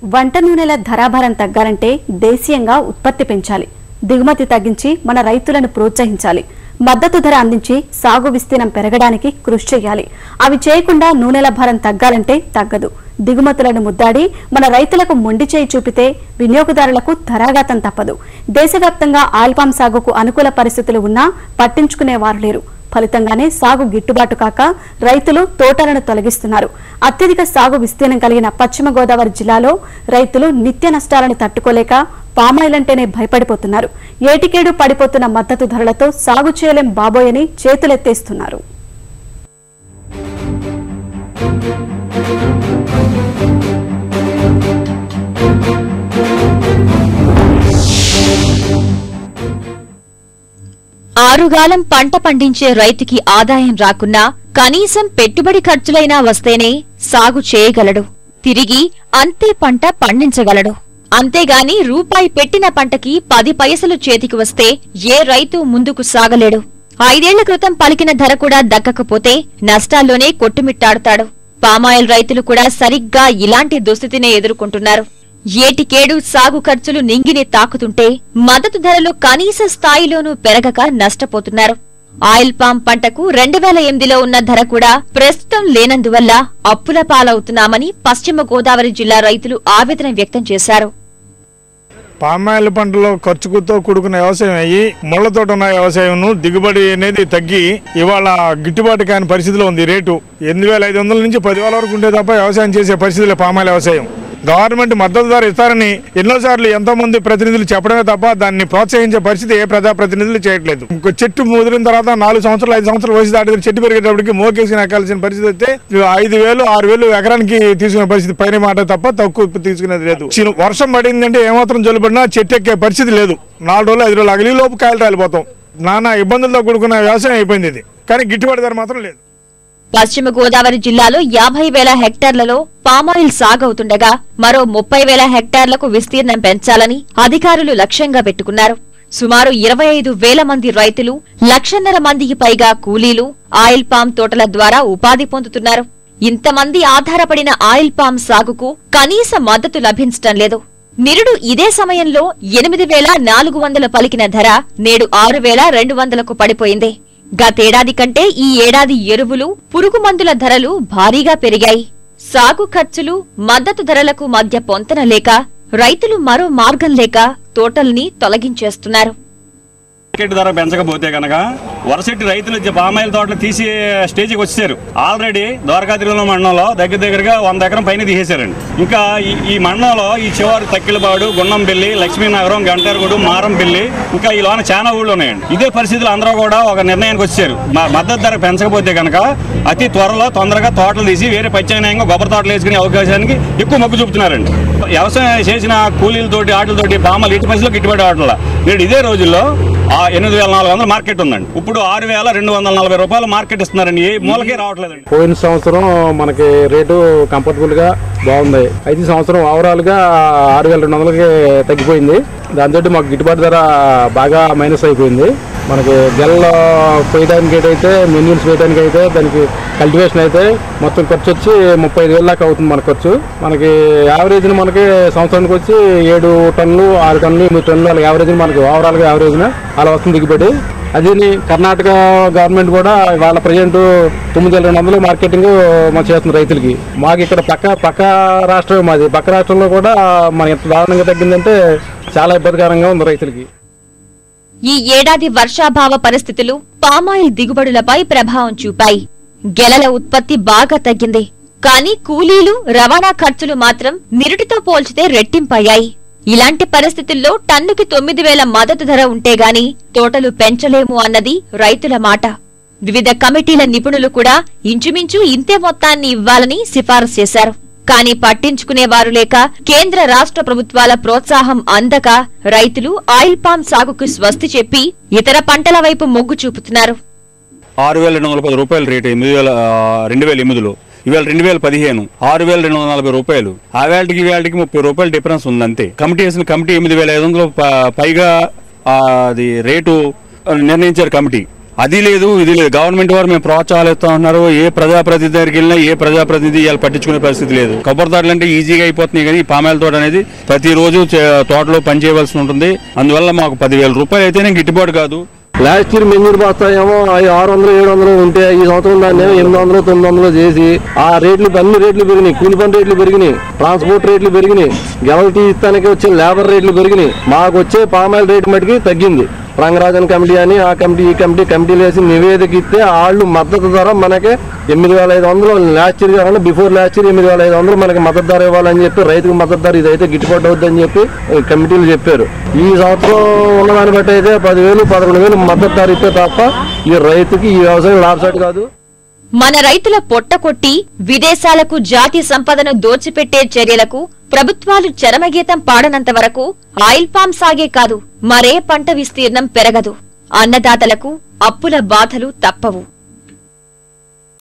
వంట నూనెల ధరాభారం తగ్గాలంటే దేశీయంగా ఉత్పత్తి పెంచాలి, దిగుమతి తగ్గించి మన రైతులను ప్రోత్సహించాలి, మద్దతు ధర అందించి సాగు విస్తీర్ణం పెరగడానికి కృషి చేయాలి. అవి చేయకుండా నూనెల భారం తగ్గాలంటే తగ్గదు. దిగుమతులను ముద్దాడి మన రైతులకు మొండి చేయి చూపితే వినియోగదారులకు ధరాఘాతం తప్పదు. దేశవ్యాప్తంగా ఆయిల్ పామ్ సాగుకు అనుకూల పరిస్థితులు ఉన్నా పట్టించుకునేవారు లేరు. ఫలితంగానే సాగు గిట్టుబాటు కాక రైతులు తోటలను తొలగిస్తున్నారు. అత్యధిక సాగు విస్తీర్ణం కలిగిన పశ్చిమ గోదావరి జిల్లాలో రైతులు నిత్య నష్టాలను తట్టుకోలేక పామాయిల్ అంటేనే భయపడిపోతున్నారు. ఏటికేడు పడిపోతున్న మద్దతు ధరలతో సాగు చేయలేం బాబోయని చేతులెత్తేస్తున్నారు. ఆరుగాలం పంట పండించే రైతుకి ఆదాయం రాకున్నా కనీసం పెట్టుబడి ఖర్చులైనా వస్తేనే సాగు చేయగలడు, తిరిగి అంతే పంట పండించగలడు. అంతేగాని రూపాయి పెట్టిన పంటకి 10 పైసలు చేతికి వస్తే ఏ రైతు ముందుకు సాగలేడు. 5 ఏళ్ల క్రితం పలికిన ధర కూడా దక్కకపోతే నష్టాల్లోనే కొట్టుమిట్టాడుతాడు. పామాయిల్ రైతులు కూడా సరిగ్గా ఇలాంటి దుస్థితినే ఎదుర్కొంటున్నారు. ఏటికేడు సాగు ఖర్చులు నింగిని తాకుతుంటే మద్దతు ధరలు కనీస స్థాయిలోనూ పెరగక నష్టపోతున్నారు. ఆయిల్ పామ్ పంటకు 2008లో ఉన్న ధర కూడా ప్రస్తుతం లేనందువల్ల అప్పుల పాలవుతున్నామని పశ్చిమ గోదావరి జిల్లా రైతులు ఆవేదన వ్యక్తం చేశారు. పామాయిల్ పంటలో ఖర్చుతో కూడుకున్న వ్యవసాయం అయ్యి ముళ్లతోట ఉన్న వ్యవసాయం దిగుబడి అనేది తగ్గి ఇవాళ గిట్టుబాటు కాని పరిస్థితిలో ఉంది. రేటు 8,500 నుంచి 10,000 వరకు ఉంటే తప్ప వ్యవసాయం చేసే పరిస్థితిలో పామాయిల్ వ్యవసాయం. గవర్నమెంట్ మద్దతు ధర ఇస్తారని ఎన్నోసార్లు ఎంతో మంది ప్రతినిధులు చెప్పడమే తప్ప దాన్ని ప్రోత్సహించే పరిస్థితి ఏ ప్రజాప్రతినిధులు చేయట్లేదు. చెట్టు ముదిరిన తర్వాత 4 సంవత్సరాలు 5 సంవత్సరాలు వయసు దాటి చెట్టు పెరిగేటప్పటికి మోకేసి ఎక్కాల్సిన పరిస్థితి వస్తే 5,000 6,000 ఎకరానికి తీసుకునే పరిస్థితి పైన మాట తప్ప తక్కువ తీసుకునేది లేదు. వర్షం పడిందంటే ఏమాత్రం జల్లుపడినా చెట్టు ఎక్కే పరిస్థితి లేదు. 4 రోజులు 5 రోజులు అగలి లోపు కాయలు రాలిపోతాం. నానా ఇబ్బందులతో కూడుకున్న వ్యవసాయం అయిపోయింది ఇది. కానీ గిట్టుబాటు ధర మాత్రం లేదు. పశ్చిమ గోదావరి జిల్లాలో 50,000 హెక్టార్లలో పామాయిల్ సాగవుతుండగా మరో 30,000 హెక్టార్లకు విస్తీర్ణం పెంచాలని అధికారులు లక్ష్యంగా పెట్టుకున్నారు. సుమారు 25,000 మంది రైతులు, 1,50,000 మందికి పైగా కూలీలు ఆయిల్ పామ్ తోటల ద్వారా ఉపాధి పొందుతున్నారు. ఇంతమంది ఆధారపడిన ఆయిల్ పామ్ సాగుకు కనీస మద్దతు లభించటం లేదు. నిరుడు ఇదే సమయంలో 8,400 పలికిన ధర నేడు 6,200కు పడిపోయింది. గతేడాది కంటే ఈ ఏడాది ఎరువులు, పురుగు మందుల ధరలు భారీగా పెరిగాయి. సాగు ఖర్చులు, మద్దతు ధరలకు మధ్య పొంతన లేక రైతులు మరో మార్గం లేక తోటల్ని తొలగించేస్తున్నారు. మార్కెట్ ధర పెంచకపోతే కనుక వరసెట్టి రైతులు పామాయిల్ తోటలు తీసే స్టేజ్కి వచ్చేసారు. ఆల్రెడీ ద్వారకాతిరుమల మండలంలో దగ్గరగా 100 ఎకరం పైన తీసేశారండి. ఇంకా ఈ మండలంలో ఈ చివరి తక్కిలపాడు, గుండంపల్లి, లక్ష్మీనగరం, గంటేరుగూడు, మారంపల్లి ఇంకా ఈ లోన చాలా ఊళ్ళు ఉన్నాయండి. ఇదే పరిస్థితులు అందరూ కూడా ఒక నిర్ణయానికి వచ్చారు. మద్దతు ధర పెంచకపోతే కనుక అతి తొందరగా తోటలు తీసి వేరే ప్రత్యామ్నాయంగా కొబ్బరి తోటలు వేసుకునే అవకాశానికి ఎక్కువ మొగ్గు చూపుతున్నారండి. వ్యవసాయం చేసిన కూలీలతోటి ఆటలతోటి పామాయిల్ ఇటు పరిస్థితిలో గిట్టుబాటు అవట్ల. నేడు ఇదే రోజుల్లో 8,400 మార్కెట్ ఉందండి. ఇప్పుడు 6,240 రూపాయలు మార్కెట్ ఇస్తున్నారండి. ఏ మూలకే రావట్లేదండి. పోయిన సంవత్సరం మనకి రేటు కంఫర్టబుల్ గా బాగుంది. 5 సంవత్సరం ఓవరాల్ గా 6,200కి తగ్గిపోయింది. దాంతో మాకు గిట్టుబాటు ధర బాగా మైనస్ అయిపోయింది. మనకి గెల్లో పోయడానికి అయితే మెన్యూల్స్ వేయడానికి అయితే దానికి కల్టివేషన్ అయితే మొత్తం ఖర్చు వచ్చి 35,000 దాకా అవుతుంది మన ఖర్చు. మనకి యావరేజ్ మనకి సంవత్సరానికి వచ్చి 7 టన్నులు 6 టన్నులు 8 టన్నులు అలా యావరేజ్ మనకి ఓవరాల్ గా యావరేజ్ అలా వస్తుంది దిగుబడి. అది కర్ణాటక గవర్నమెంట్ కూడా వాళ్ళ ప్రజెంట్ 9,200 మార్కెటింగ్ మనం చేస్తుంది రైతులకి. మాకు ఇక్కడ పక్క రాష్ట్రం మాది. పక్క రాష్ట్రంలో కూడా మన ఎంత దారుణంగా తగ్గిందంటే చాలా ఇబ్బందికరంగా ఉంది రైతులకి. ఈ ఏడాది వర్షాభావ పరిస్థితులు పామాయిల్ దిగుబడులపై ప్రభావం చూపాయి. గెలల ఉత్పత్తి బాగా తగ్గింది. కానీ కూలీలు, రవాణా ఖర్చులు మాత్రం నిరుటితో పోల్చితే రెట్టింపయ్యాయి. ఇలాంటి పరిస్థితుల్లో టన్నుకి 9,000 మద్దతు ధర ఉంటేగాని తోటలు పెంచలేము అన్నది రైతుల మాట. వివిధ కమిటీల నిపుణులు కూడా ఇంచుమించు ఇంతే మొత్తాన్ని ఇవ్వాలని సిఫారసు చేశారు. కానీ పట్టించుకునేవారు లేక కేంద్ర రాష్ట్ర ప్రభుత్వాల ప్రోత్సాహం అందక రైతులు ఆయిల్ పామ్ సాగుకు స్వస్తి చెప్పి ఇతర పంటల వైపు మొగ్గు చూపుతున్నారు. 6,210 రూపాయల రేటు 2008లో, ఇవాళ 2015 6,240 రూపాయలు. ఆ వేళకి 30 రూపాయలు డిఫరెన్స్ ఉందంతే. కమిటీ 8,500 పైగా అది రేటు నిర్ణయించారు కమిటీ. అది లేదు ఇది లేదు. గవర్నమెంట్ వారు మేము ప్రోత్సాహాలు ఇస్తా ఉన్నారు. ఏ ప్రజాప్రతినిధి దగ్గరికి వెళ్ళినా ఏ ప్రజాప్రతినిధి ఇవాళ పట్టించుకునే పరిస్థితి లేదు. కొబ్బరిదారులు అంటే ఈజీగా అయిపోతున్నాయి, కానీ పామాయిల్ తోట అనేది ప్రతిరోజు తోటలో పనిచేయవలసి ఉంటుంది. అందువల్ల మాకు 10,000 రూపాయలు అయితేనే గిట్టుబాటు కాదు. లాస్ట్ ఇయర్ మెన్యూర్ బస్తాయేమో 600, 700 ఉంటే ఈ సంవత్సరం దాన్ని 800, 900 చేసి ఆ రేట్లు అన్ని రేట్లు పెరిగినాయి. కూలి పని రేట్లు పెరిగినాయి, ట్రాన్స్పోర్ట్ రేట్లు పెరిగినాయి, గెలవటి ఇస్తానికి వచ్చే లేబర్ రేట్లు పెరిగినాయి. మాకు వచ్చే పామాయిల్ రేటు మటుకి తగ్గింది. రంగరాజన్ కమిటీ అని ఆ కమిటీ ఈ కమిటీలు వేసి నివేదిక ఇస్తే వాళ్ళు మద్దతు ధర మనకి 8,500 లాస్ట్ ఇయర్ కాకుండా బిఫోర్ లాస్ట్ ఇయర్ 8,500 మనకి మద్దతు ధర ఇవ్వాలని చెప్పి రైతుకు మద్దతు ధర ఇదైతే గిట్టుబాటు అవుద్దని చెప్పి కమిటీలు చెప్పారు. ఈ సంవత్సరం ఉన్నదాన్ని బట్టి అయితే 10,000, 11,000 మద్దతు ధర ఇస్తే తప్ప ఈ రైతుకి ఈ వ్యవసాయం లాభసాటి కాదు. మన రైతుల పొట్ట కొట్టి విదేశాలకు జాతి సంపదను దోచిపెట్టే చర్యలకు ప్రభుత్వాలు చరమగీతం పాడనంత వరకు ఆయిల్ పామ్ సాగే కాదు, మరే పంట విస్తీర్ణం పెరగదు. అన్నదాతలకు అప్పుల బాధలు తప్పవు.